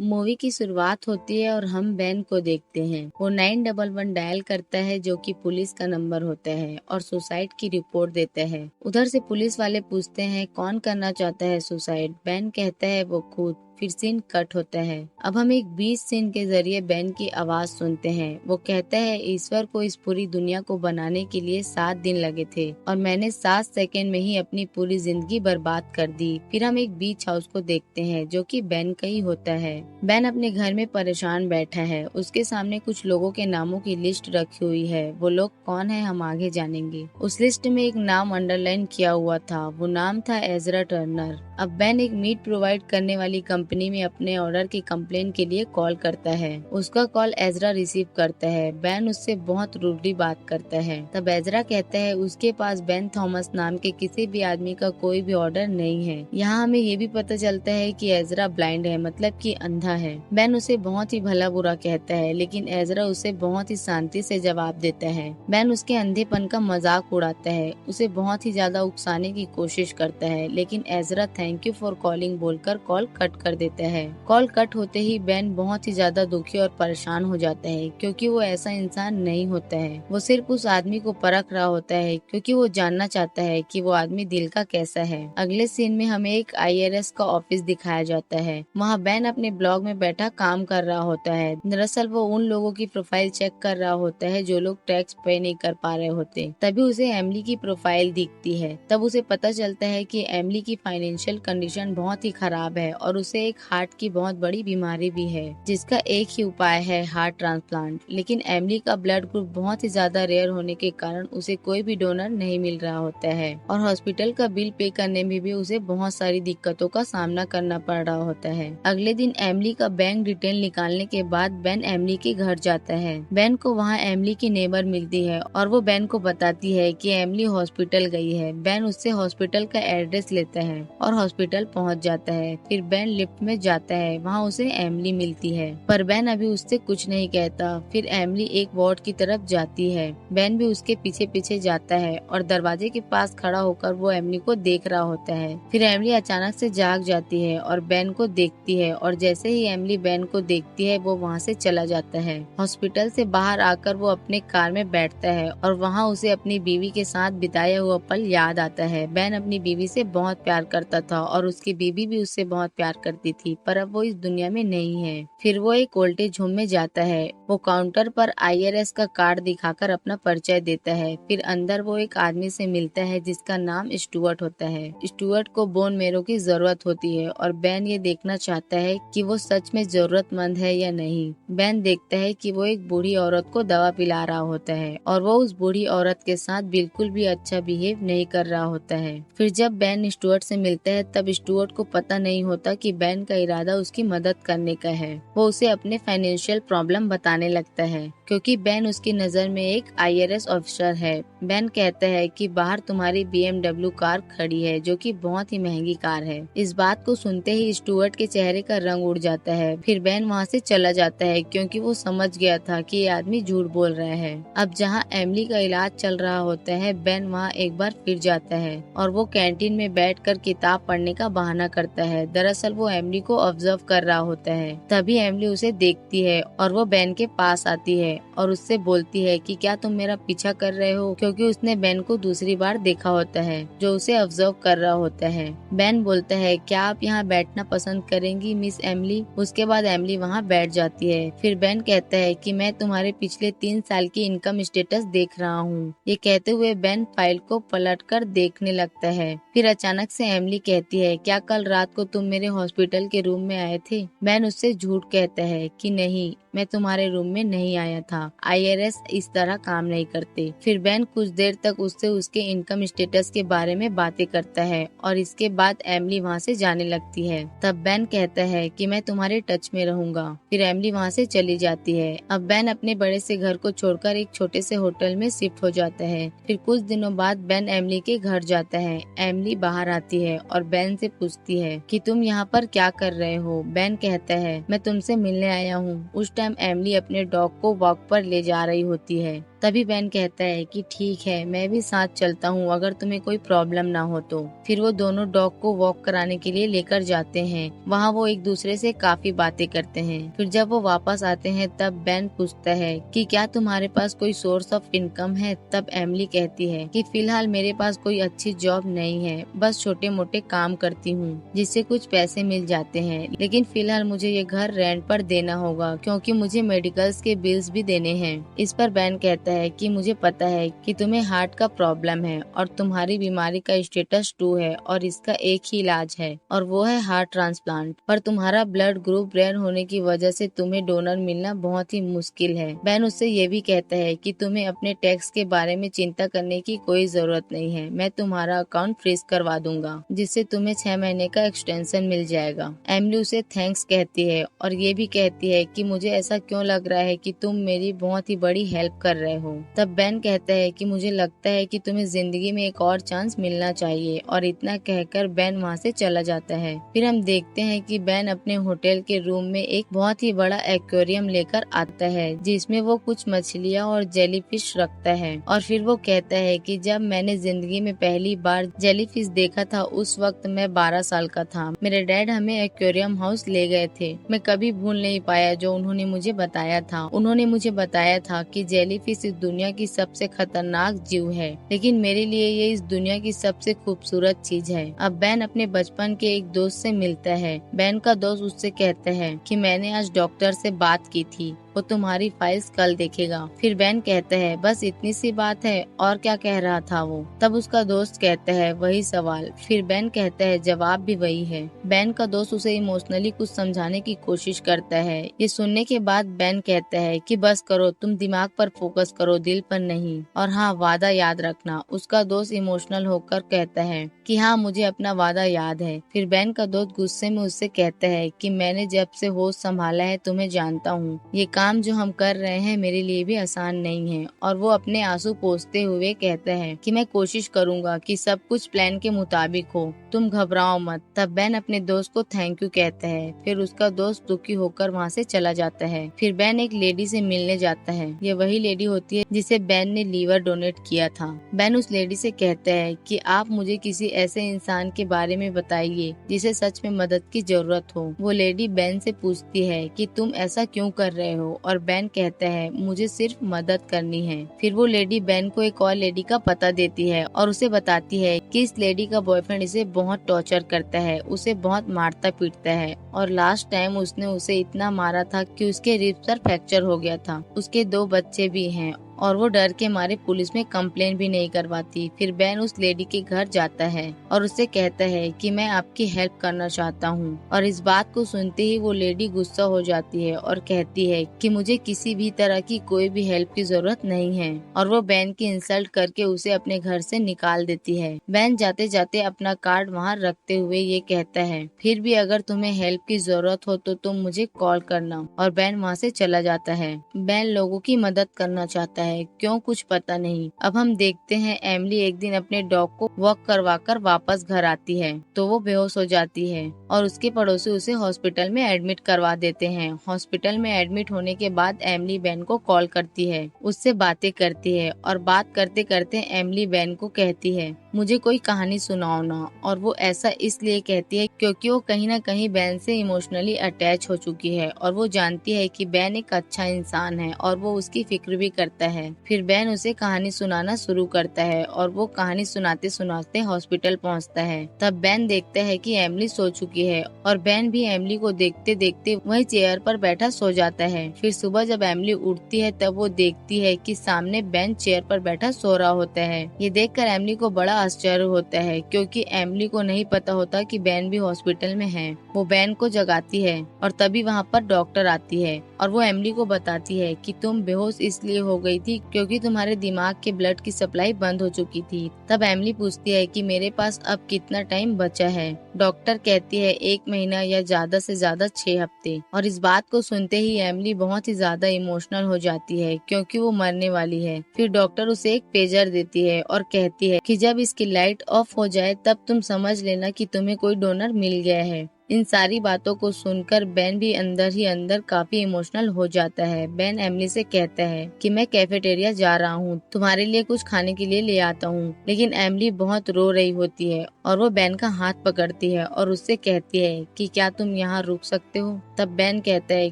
Movie की शुरुआत होती है और हम बेन को देखते हैं। वो 911 डायल करता है जो कि पुलिस का नंबर होता है और सुसाइड की रिपोर्ट देता है। उधर से पुलिस वाले पूछते हैं कौन करना चाहता है सुसाइड। बेन कहता है वो खुद। फिर सीन कट होता है। अब हम एक बीच सीन के जरिए बेन की आवाज सुनते हैं। वो कहता है ईश्वर को इस पूरी दुनिया को बनाने के लिए 7 दिन लगे थे और मैंने 7 सेकेंड में ही अपनी पूरी जिंदगी बर्बाद कर दी। फिर हम एक बीच हाउस को देखते हैं जो कि बेन का ही होता है। बेन अपने घर में परेशान बैठा है। उसके सामने कुछ लोगों के नामों की लिस्ट रखी हुई है। वो लोग कौन है हम आगे जानेंगे। उस लिस्ट में एक नाम अंडरलाइन किया हुआ था। वो नाम था एजरा टर्नर। अब बेन एक मीट प्रोवाइड करने वाली कंपनी में अपने ऑर्डर की कंप्लेन के लिए कॉल करता है। उसका कॉल एजरा रिसीव करता है। बेन उससे बहुत रूडली बात करता है। तब एजरा कहता है उसके पास बेन थॉमस नाम के किसी भी आदमी का कोई भी ऑर्डर नहीं है। यहाँ हमें ये भी पता चलता है कि एजरा ब्लाइंड है, मतलब कि अंधा है। बेन उसे बहुत ही भला बुरा कहता है लेकिन एजरा उसे बहुत ही शांति से जवाब देता है। बेन उसके अंधेपन का मजाक उड़ाता है, उसे बहुत ही ज्यादा उकसाने की कोशिश करता है लेकिन Ezra thank you for calling बोलकर कॉल कट कर देता है। कॉल कट होते ही बेन बहुत ही ज्यादा दुखी और परेशान हो जाता है क्योंकि वो ऐसा इंसान नहीं होता है। वो सिर्फ उस आदमी को परख रहा होता है क्योंकि वो जानना चाहता है कि वो आदमी दिल का कैसा है। अगले सीन में हमें एक IRS का ऑफिस दिखाया जाता है। वहाँ बेन अपने ब्लॉग में बैठा काम कर रहा होता है। दरअसल वो उन लोगों की प्रोफाइल चेक कर रहा होता है जो लोग टैक्स पे नहीं कर पा रहे होते। तभी उसे एमिली की प्रोफाइल दिखती है। तब उसे पता चलता है कि एमिली की फाइनेंशियल कंडीशन बहुत ही खराब है और उसे एक हार्ट की बहुत बड़ी बीमारी भी है जिसका एक ही उपाय है हार्ट ट्रांसप्लांट। लेकिन एमिली का ब्लड ग्रुप बहुत ही ज्यादा रेयर होने के कारण उसे कोई भी डोनर नहीं मिल रहा होता है और हॉस्पिटल का बिल पे करने में भी उसे बहुत सारी दिक्कतों का सामना करना पड़ रहा होता है। अगले दिन एमिली का बैंक डिटेल निकालने के बाद बेन एमिली के घर जाता है। बेन को वहाँ एमिली की नेबर मिलती है और वो बेन को बताती है कि एमिली हॉस्पिटल गई है। बेन उससे हॉस्पिटल का एड्रेस लेता है और हॉस्पिटल पहुँच जाता है। फिर बेन लिफ्ट में जाता है, वहाँ उसे एमिली मिलती है पर बेन अभी उससे कुछ नहीं कहता। फिर एमिली एक वार्ड की तरफ जाती है। बेन भी उसके पीछे पीछे जाता है और दरवाजे के पास खड़ा होकर वो एमिली को देख रहा होता है। फिर एमिली अचानक से जाग जाती है और बेन को देखती है और जैसे ही एमिली बेन को देखती है वो वहाँ से चला जाता है। हॉस्पिटल से बाहर आकर वो अपने कार में बैठता है और वहाँ उसे अपनी बीवी के साथ बिताया हुआ पल याद आता है। बेन अपनी बीवी से बहुत प्यार करता था और उसकी बीवी भी उससे बहुत प्यार करती थी पर अब वो इस दुनिया में नहीं है। फिर वो एक ओल्टेज होम में जाता है। वो काउंटर पर IRS का कार्ड दिखाकर अपना परिचय देता है। फिर अंदर वो एक आदमी से मिलता है जिसका नाम स्टुअर्ट होता है। स्टुअर्ट को बोन मेरो की जरूरत होती है और बेन ये देखना चाहता है कि वो सच में जरूरतमंद है या नहीं। बेन देखता है कि वो एक बूढ़ी औरत को दवा पिला रहा होता है और वो उस बूढ़ी औरत के साथ बिल्कुल भी अच्छा बिहेव नहीं कर रहा होता है। फिर जब बेन स्टुअर्ट से मिलता है तब स्टुअर्ट को पता नहीं होता कि बेन का इरादा उसकी मदद करने का है। वो उसे अपने फाइनेंशियल प्रॉब्लम बताने लगता है क्योंकि बेन उसकी नजर में एक IRS ऑफिसर है। बेन कहता है कि बाहर तुम्हारी BMW कार खड़ी है जो कि बहुत ही महंगी कार है। इस बात को सुनते ही स्टुअर्ट के चेहरे का रंग उड़ जाता है। फिर बेन वहाँ से चला जाता है क्योंकि वो समझ गया था कि ये आदमी झूठ बोल रहा है। अब जहाँ एमिली का इलाज चल रहा होता है बेन वहाँ एक बार फिर जाता है और वो कैंटीन में बैठकर किताब पढ़ने का बहाना करता है। दरअसल वो एमिली को ऑब्जर्व कर रहा होता है। तभी एमिली उसे देखती है और वो बेन के पास आती है और उससे बोलती है कि क्या तुम मेरा पीछा कर रहे हो, क्योंकि उसने बेन को दूसरी बार देखा होता है जो उसे ऑब्जर्व कर रहा होता है। बेन बोलता है क्या आप यहाँ बैठना पसंद करेंगी मिस एमिली। उसके बाद एमिली वहाँ बैठ जाती है। फिर बेन कहता है कि मैं तुम्हारे पिछले 3 साल की इनकम स्टेटस देख रहा हूँ। ये कहते हुए बेन फाइल को पलटकर देखने लगता है। फिर अचानक से एमिली कहती है क्या कल रात को तुम मेरे हॉस्पिटल के रूम में आए थे। बेन उससे झूठ कहता है कि नहीं, मैं तुम्हारे रूम में नहीं आया था। IRS इस तरह काम नहीं करते। फिर बेन कुछ देर तक उससे उसके इनकम स्टेटस के बारे में बातें करता है और इसके बाद एमिली वहाँ से जाने लगती है। तब बेन कहता है कि मैं तुम्हारे टच में रहूंगा। फिर एमिली वहाँ से चली जाती है। अब बेन अपने बड़े से घर को छोड़कर एक छोटे से होटल में शिफ्ट हो जाता है। फिर कुछ दिनों बाद बेन एमिली के घर जाता है। एमिली बाहर आती है और बेन से पूछती है कि तुम यहाँ पर क्या कर रहे हो। बेन कहता है मैं तुमसे मिलने आया हूँ। उस टाइम एमिली अपने डॉग को वॉक पर ले जा रही होती है। तभी बैन कहता है कि ठीक है, मैं भी साथ चलता हूँ अगर तुम्हें कोई प्रॉब्लम ना हो तो। फिर वो दोनों डॉग को वॉक कराने के लिए लेकर जाते हैं। वहाँ वो एक दूसरे से काफी बातें करते हैं। फिर जब वो वापस आते हैं तब बैन पूछता है कि क्या तुम्हारे पास कोई सोर्स ऑफ इनकम है। तब एमिली कहती है कि फिलहाल मेरे पास कोई अच्छी जॉब नहीं है, बस छोटे मोटे काम करती हूँ जिससे कुछ पैसे मिल जाते हैं, लेकिन फिलहाल मुझे ये घर रेंट पर देना होगा क्योंकि मुझे मेडिकल्स के बिल्स भी देने हैं। इस पर बैन कहता है कि मुझे पता है कि तुम्हें हार्ट का प्रॉब्लम है और तुम्हारी बीमारी का स्टेटस 2 है और इसका एक ही इलाज है और वो है हार्ट ट्रांसप्लांट, पर तुम्हारा ब्लड ग्रुप रेयर होने की वजह से तुम्हें डोनर मिलना बहुत ही मुश्किल है। बैन उससे ये भी कहता है कि तुम्हें अपने टैक्स के बारे में चिंता करने की कोई जरूरत नहीं है, मैं तुम्हारा अकाउंट फ्रीज करवा दूंगा जिससे तुम्हें 6 महीने का एक्सटेंशन मिल जाएगा। एमिली उसे थैंक्स कहती है और ये भी कहती है कि मुझे ऐसा क्यों लग रहा है कि तुम मेरी बहुत ही बड़ी हेल्प कर रहे हो। तब बैन कहता है कि मुझे लगता है कि तुम्हें जिंदगी में एक और चांस मिलना चाहिए और इतना कहकर बैन वहाँ से चला जाता है। फिर हम देखते हैं कि बैन अपने होटल के रूम में एक बहुत ही बड़ा एक्वेरियम लेकर आता है जिसमें वो कुछ मछलियाँ और जेलीफिश रखता है और फिर वो कहता है कि जब मैंने जिंदगी में पहली बार जेलीफिश देखा था उस वक्त मैं 12 साल का था। मेरे डैड हमें एक्वेरियम हाउस ले गए थे। मैं कभी भूल नहीं पाया जो उन्होंने मुझे बताया था। उन्होंने मुझे बताया था कि जेलीफिश इस दुनिया की सबसे खतरनाक जीव है, लेकिन मेरे लिए ये इस दुनिया की सबसे खूबसूरत चीज है। अब बैन अपने बचपन के एक दोस्त से मिलता है। बैन का दोस्त उससे कहता है कि मैंने आज डॉक्टर से बात की थी, वो तुम्हारी फाइल्स कल देखेगा। फिर बैन कहता है बस इतनी सी बात है, और क्या कह रहा था वो। तब उसका दोस्त कहता है वही सवाल। फिर बैन कहता है जवाब भी वही है। बैन का दोस्त उसे इमोशनली कुछ समझाने की कोशिश करता है। ये सुनने के बाद बैन कहता है कि बस करो, तुम दिमाग पर फोकस करो, दिल पर नहीं, और हाँ वादा याद रखना। उसका दोस्त इमोशनल होकर कहता है कि हाँ मुझे अपना वादा याद है। फिर बैन का दोस्त गुस्से में उससे कहता है कि मैंने जब से होश संभाला है तुम्हें जानता हूँ, ये काम जो हम कर रहे हैं मेरे लिए भी आसान नहीं है। और वो अपने आंसू पोंछते हुए कहता है कि मैं कोशिश करूंगा कि सब कुछ प्लान के मुताबिक हो, तुम घबराओ मत। तब बैन अपने दोस्त को थैंक यू कहता है। फिर उसका दोस्त दुखी होकर वहाँ से चला जाता है। फिर बैन एक लेडी से मिलने जाता है। ये वही लेडी होती है जिसे बैन ने लीवर डोनेट किया था। बैन उस लेडी से कहता है कि आप मुझे किसी ऐसे इंसान के बारे में बताइए जिसे सच में मदद की जरूरत हो। वो लेडी बैन से पूछती है कि तुम ऐसा क्यों कर रहे हो, और बैन कहता है मुझे सिर्फ मदद करनी है। फिर वो लेडी बैन को एक और लेडी का पता देती है और उसे बताती है कि इस लेडी का बॉयफ्रेंड इसे बहुत टॉर्चर करता है, उसे बहुत मारता पीटता है और लास्ट टाइम उसने उसे इतना मारा था कि उसके रिब्स पर फ्रैक्चर हो गया था। उसके 2 बच्चे भी हैं और वो डर के मारे पुलिस में कंप्लेन भी नहीं करवाती। फिर बैन उस लेडी के घर जाता है और उससे कहता है कि मैं आपकी हेल्प करना चाहता हूँ। और इस बात को सुनते ही वो लेडी गुस्सा हो जाती है और कहती है कि मुझे किसी भी तरह की कोई भी हेल्प की जरूरत नहीं है, और वो बैन की इंसल्ट करके उसे अपने घर से निकाल देती है। बैन जाते जाते अपना कार्ड वहाँ रखते हुए ये कहता है फिर भी अगर तुम्हें हेल्प की जरूरत हो तो तुम मुझे कॉल करना, और बैन वहाँ से चला जाता है। बैन लोगों की मदद करना चाहता है, क्यों कुछ पता नहीं। अब हम देखते हैं एमिली एक दिन अपने डॉग को वॉक करवाकर वापस घर आती है तो वो बेहोश हो जाती है और उसके पड़ोसी उसे हॉस्पिटल में एडमिट करवा देते हैं। हॉस्पिटल में एडमिट होने के बाद एमिली बैन को कॉल करती है, उससे बातें करती है और बात करते करते एमिली बैन को कहती है मुझे कोई कहानी सुनाओ ना। और वो ऐसा इसलिए कहती है क्योंकि वो कहीं ना कहीं बैन से इमोशनली अटैच हो चुकी है और वो जानती है कि बैन एक अच्छा इंसान है और वो उसकी फिक्र भी करता है। फिर बैन उसे कहानी सुनाना शुरू करता है और वो कहानी सुनाते सुनाते हॉस्पिटल पहुंचता है। तब बैन देखता है कि एमिली सो चुकी है और बैन भी एमिली को देखते देखते वही चेयर पर बैठा सो जाता है। फिर सुबह जब एमिली उठती है तब वो देखती है कि सामने बैन चेयर पर बैठा सो रहा होता है। ये देखकर एमिली को बड़ा आश्चर्य होता है क्योंकि एमिली को नहीं पता होता कि बैन भी हॉस्पिटल में है। वो बैन को जगाती है और तभी वहाँ पर डॉक्टर आती है और वो एमिली को बताती है कि तुम बेहोश इसलिए हो गई थी क्योंकि तुम्हारे दिमाग के ब्लड की सप्लाई बंद हो चुकी थी। तब एमिली पूछती है कि मेरे पास अब कितना टाइम बचा है। डॉक्टर कहती है 1 महीना या ज्यादा से ज्यादा 6 हफ्ते। और इस बात को सुनते ही एमिली बहुत ही ज्यादा इमोशनल हो जाती है क्योंकि वो मरने वाली है। फिर डॉक्टर उसे एक पेजर देती है और कहती है कि जब इसकी लाइट ऑफ हो जाए तब तुम समझ लेना कि तुम्हें कोई डोनर मिल गया है। इन सारी बातों को सुनकर बेन भी अंदर ही अंदर काफी इमोशनल हो जाता है। बेन एमिली से कहता है कि मैं कैफेटेरिया जा रहा हूँ, तुम्हारे लिए कुछ खाने के लिए ले आता हूँ। लेकिन एमिली बहुत रो रही होती है और वो बेन का हाथ पकड़ती है और उससे कहती है कि क्या तुम यहाँ रुक सकते हो। तब बेन कहता है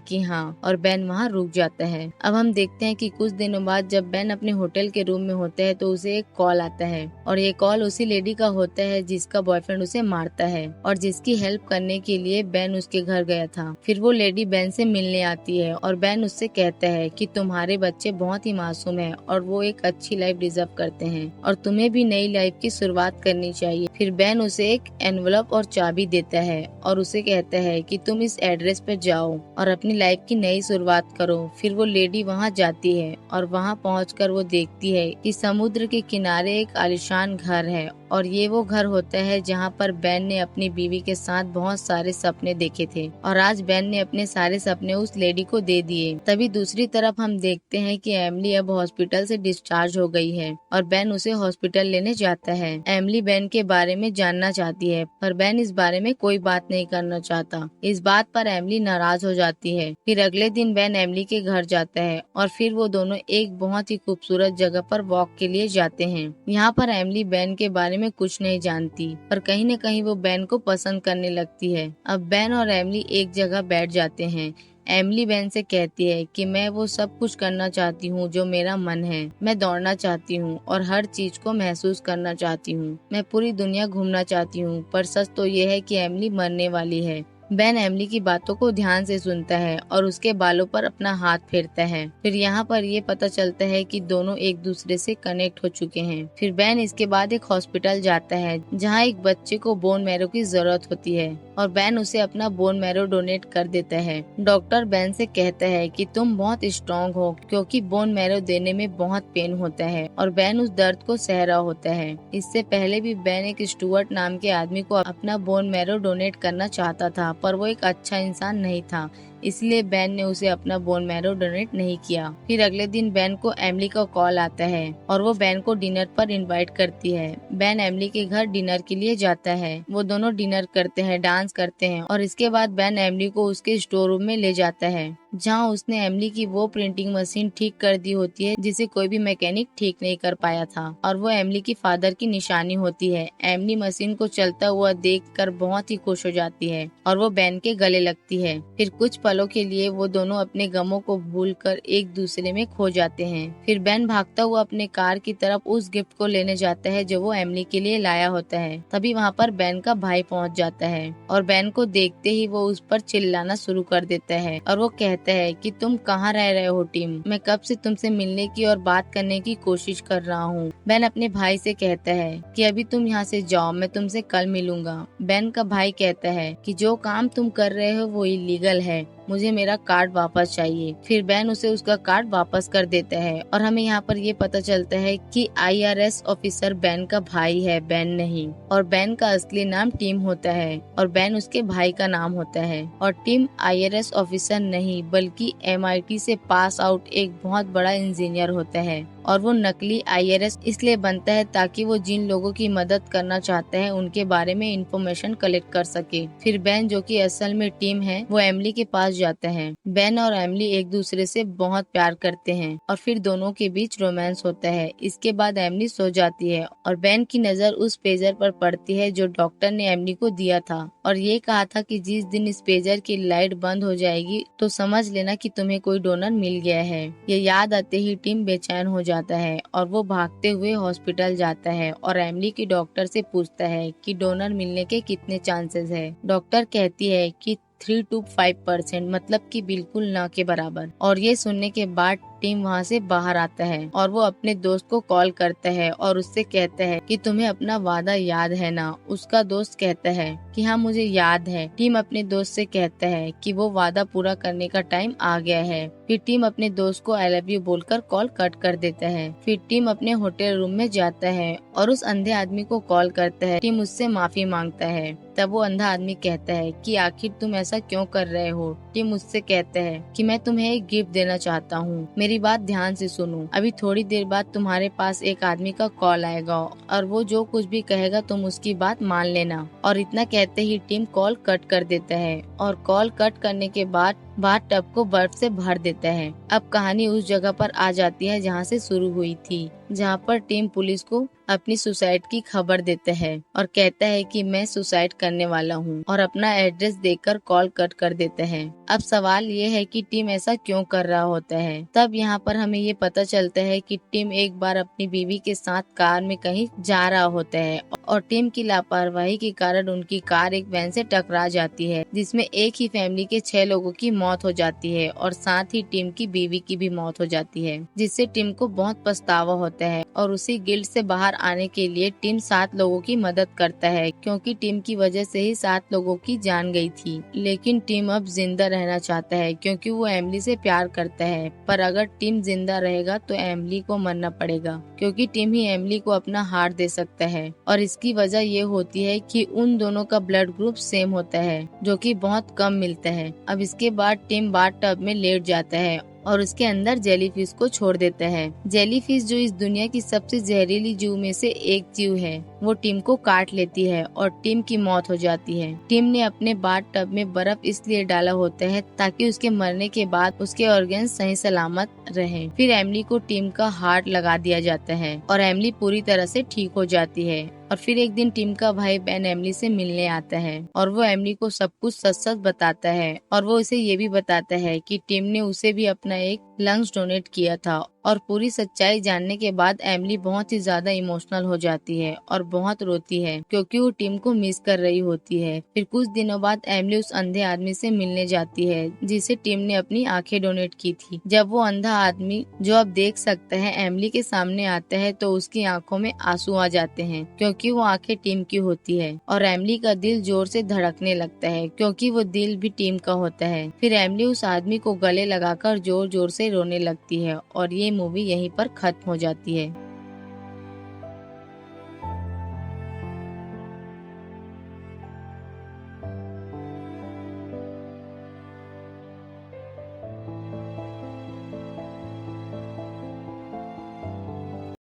कि हाँ, और बेन वहाँ रुक जाता है। अब हम देखते हैं कि कुछ दिनों बाद जब बेन अपने होटल के रूम में होता है तो उसे एक कॉल आता है और ये कॉल उसी लेडी का होता है जिसका बॉयफ्रेंड उसे मारता है और जिसकी हेल्प करने के लिए बेन उसके घर गया था। फिर वो लेडी बेन से मिलने आती है और बेन उससे कहता है कि तुम्हारे बच्चे बहुत ही मासूम हैं और वो एक अच्छी लाइफ डिजर्व करते हैं और तुम्हें भी नई लाइफ की शुरुआत करनी चाहिए। फिर बेन उसे एक एनवलप और चाबी देता है और उसे कहता है कि तुम इस एड्रेस पे जाओ और अपनी लाइफ की नई शुरुआत करो। फिर वो लेडी वहाँ जाती है और वहाँ पहुंचकर वो देखती है कि समुद्र के किनारे एक आलीशान घर है और ये वो घर होता है जहाँ पर बेन ने अपनी बीवी के साथ बहुत सारे सपने देखे थे और आज बेन ने अपने सारे सपने उस लेडी को दे दिए। तभी दूसरी तरफ हम देखते हैं कि एमिली अब हॉस्पिटल से डिस्चार्ज हो गई है और बेन उसे हॉस्पिटल लेने जाता है। एमिली बेन के बारे में जानना चाहती है पर बेन इस बारे में कोई बात नहीं करना चाहता। इस बात पर एमिली नाराज हो जाती है। फिर अगले दिन बेन एमिली के घर जाता है और फिर वो दोनों एक बहुत ही खूबसूरत जगह पर वॉक के लिए जाते हैं। यहाँ पर एमिली बेन के बारे में कुछ नहीं जानती पर कहीं न कहीं वो बेन को पसंद करने लगती है। अब बेन और एमिली एक जगह बैठ जाते हैं। एमिली बेन से कहती है कि मैं वो सब कुछ करना चाहती हूँ जो मेरा मन है। मैं दौड़ना चाहती हूँ और हर चीज को महसूस करना चाहती हूँ। मैं पूरी दुनिया घूमना चाहती हूँ। पर सच तो ये है कि एमिली मरने वाली है। बेन एमिली की बातों को ध्यान से सुनता है और उसके बालों पर अपना हाथ फेरता है। फिर यहाँ पर ये पता चलता है कि दोनों एक दूसरे से कनेक्ट हो चुके हैं। फिर बेन इसके बाद एक हॉस्पिटल जाता है जहाँ एक बच्चे को बोन मैरो की जरूरत होती है और बेन उसे अपना बोन मैरो डोनेट कर देता है। डॉक्टर बेन से कहता है कि तुम बहुत स्ट्रॉन्ग हो क्योंकि बोन मैरो देने में बहुत पेन होता है और बेन उस दर्द को सह रहा होता है। इससे पहले भी बेन एक स्टुअर्ट नाम के आदमी को अपना बोन मैरो डोनेट करना चाहता था पर वो एक अच्छा इंसान नहीं था, इसलिए बेन ने उसे अपना बोन मैरो डोनेट नहीं किया। फिर अगले दिन बेन को एमिली का कॉल आता है और वो बेन को डिनर पर इनवाइट करती है। बेन एमिली के घर डिनर के लिए जाता है। वो दोनों डिनर करते हैं, डांस करते हैं और इसके बाद बेन एमिली को उसके स्टोर रूम में ले जाता है जहाँ उसने एमिली की वो प्रिंटिंग मशीन ठीक कर दी होती है जिसे कोई भी मैकेनिक ठीक नहीं कर पाया था और वो एमिली की फादर की निशानी होती है। एमिली मशीन को चलता हुआ देखकर बहुत ही खुश हो जाती है और वो बेन के गले लगती है। फिर कुछ पलों के लिए वो दोनों अपने गमों को भूलकर एक दूसरे में खो जाते हैं। फिर बेन भागता हुआ अपने कार की तरफ उस गिफ्ट को लेने जाता है जो वो एमिली के लिए लाया होता है। तभी वहाँ पर बेन का भाई पहुँच जाता है और बेन को देखते ही वो उस पर चिल्लाना शुरू कर देता है और वो कहता है कि तुम कहाँ रह रहे हो टिम, मैं कब से तुमसे मिलने की और बात करने की कोशिश कर रहा हूँ। बेन अपने भाई से कहता है कि अभी तुम यहाँ से जाओ, मैं तुमसे कल मिलूंगा। बेन का भाई कहता है कि जो काम तुम कर रहे हो वो इलीगल है, मुझे मेरा कार्ड वापस चाहिए। फिर बेन उसे उसका कार्ड वापस कर देता है और हमें यहाँ पर ये पता चलता है कि IRS ऑफिसर बेन का भाई है, बेन नहीं। और बेन का असली नाम टिम होता है और बेन उसके भाई का नाम होता है। और टिम IRS ऑफिसर नहीं बल्कि MIT से पास आउट एक बहुत बड़ा इंजीनियर होता है और वो नकली IRS इसलिए बनता है ताकि वो जिन लोगों की मदद करना चाहता है उनके बारे में इंफॉर्मेशन कलेक्ट कर सके। फिर बेन जो कि असल में टिम है वो एमिली के पास जाता है। बेन और एमिली एक दूसरे से बहुत प्यार करते हैं और फिर दोनों के बीच रोमांस होता है। इसके बाद एमिली सो जाती है और बेन की नजर उस पेजर पर पड़ती है जो डॉक्टर ने एमिली को दिया था और ये कहा था कि जिस दिन इस पेजर की लाइट बंद हो जाएगी तो समझ लेना कि तुम्हें कोई डोनर मिल गया है। ये याद आते ही टिम बेचैन हो जाता है और वो भागते हुए हॉस्पिटल जाता है और एमिली की डॉक्टर से पूछता है कि डोनर मिलने के कितने चांसेस है। डॉक्टर कहती है कि 3 to 5%, मतलब कि बिल्कुल ना के बराबर। और ये सुनने के बाद टिम वहाँ से बाहर आता है और वो अपने दोस्त को कॉल करता है और उससे कहता है कि तुम्हें अपना वादा याद है ना। उसका दोस्त कहता है कि हाँ मुझे याद है। टिम अपने दोस्त से कहता है कि वो वादा पूरा करने का टाइम आ गया है। फिर टिम अपने दोस्त को I love you बोलकर कॉल कट कर देता है। फिर टिम अपने होटल रूम में जाता है और उस अंधे आदमी को कॉल करता है। टिम उससे माफी मांगता है। तब वो अंधा आदमी कहता है कि आखिर तुम ऐसा क्यों कर रहे हो। टिम उससे कहता है कि मैं तुम्हें एक गिफ्ट देना चाहता हूँ, मेरे मेरी बात ध्यान से सुनो, अभी थोड़ी देर बाद तुम्हारे पास एक आदमी का कॉल आएगा और वो जो कुछ भी कहेगा तुम उसकी बात मान लेना। और इतना कहते ही टिम कॉल कट कर देता है और कॉल कट करने के बाद टब को बर्फ से भर देता है। अब कहानी उस जगह पर आ जाती है जहाँ से शुरू हुई थी, जहाँ पर टिम पुलिस को अपनी सुसाइड की खबर देता है और कहता है कि मैं सुसाइड करने वाला हूँ और अपना एड्रेस देकर कॉल कट कर देता है। अब सवाल ये है कि टिम ऐसा क्यों कर रहा होता है। तब यहाँ पर हमें ये पता चलता है कि टिम एक बार अपनी बीवी के साथ कार में कहीं जा रहा होता है और टिम की लापरवाही के कारण उनकी कार एक वैन से टकरा जाती है, जिसमें एक ही फैमिली के 6 लोगों की मौत हो जाती है और साथ ही टिम की बीवी की भी मौत हो जाती है, जिससे टिम को बहुत पछतावा होता है और उसी गिल्ट से बाहर आने के लिए टिम 7 लोगों की मदद करता है, क्योंकि टिम की वजह से ही 7 लोगों की जान गई थी। लेकिन टिम अब जिंदा रहना चाहता है क्योंकि वो एमिली से प्यार करता है, पर अगर टिम जिंदा रहेगा तो एमिली को मरना पड़ेगा, क्योंकि टिम ही एमिली को अपना हार्ट दे सकता है। और इसकी वजह ये होती है कि उन दोनों का ब्लड ग्रुप सेम होता है, जो कि बहुत कम मिलता है। अब इसके बाद टिम बाथ टब में लेट जाता है और उसके अंदर जेलीफिश को छोड़ देता है। जेलीफिश जो इस दुनिया की सबसे जहरीली जीव में से एक जीव है, वो टिम को काट लेती है और टिम की मौत हो जाती है। टिम ने अपने बाथ टब में बर्फ इसलिए डाला होता है ताकि उसके मरने के बाद उसके ऑर्गन सही सलामत रहे। फिर एमिली को टिम का हार्ट लगा दिया जाता है और एमिली पूरी तरह से ठीक हो जाती है। और फिर एक दिन टिम का भाई बेन एमिली से मिलने आता है और वो एमिली को सब कुछ सच सच बताता है और वो उसे ये भी बताता है कि टिम ने उसे भी अपना एक लंग्स डोनेट किया था। और पूरी सच्चाई जानने के बाद एमिली बहुत ही ज्यादा इमोशनल हो जाती है और बहुत रोती है, क्योंकि वो टिम को मिस कर रही होती है। फिर कुछ दिनों बाद एमिली उस अंधे आदमी से मिलने जाती है जिसे टिम ने अपनी आंखें डोनेट की थी। जब वो अंधा आदमी, जो अब देख सकता है, एमिली के सामने आता है तो उसकी आंखों में आंसू आ जाते हैं, क्योंकि वो आंखें टिम की होती है। और एमिली का दिल जोर से धड़कने लगता है, क्योंकि वो दिल भी टिम का होता है। फिर एमिली उस आदमी को गले लगाकर जोर जोर से रोने लगती है और ये मूवी यहीं पर खत्म हो जाती है।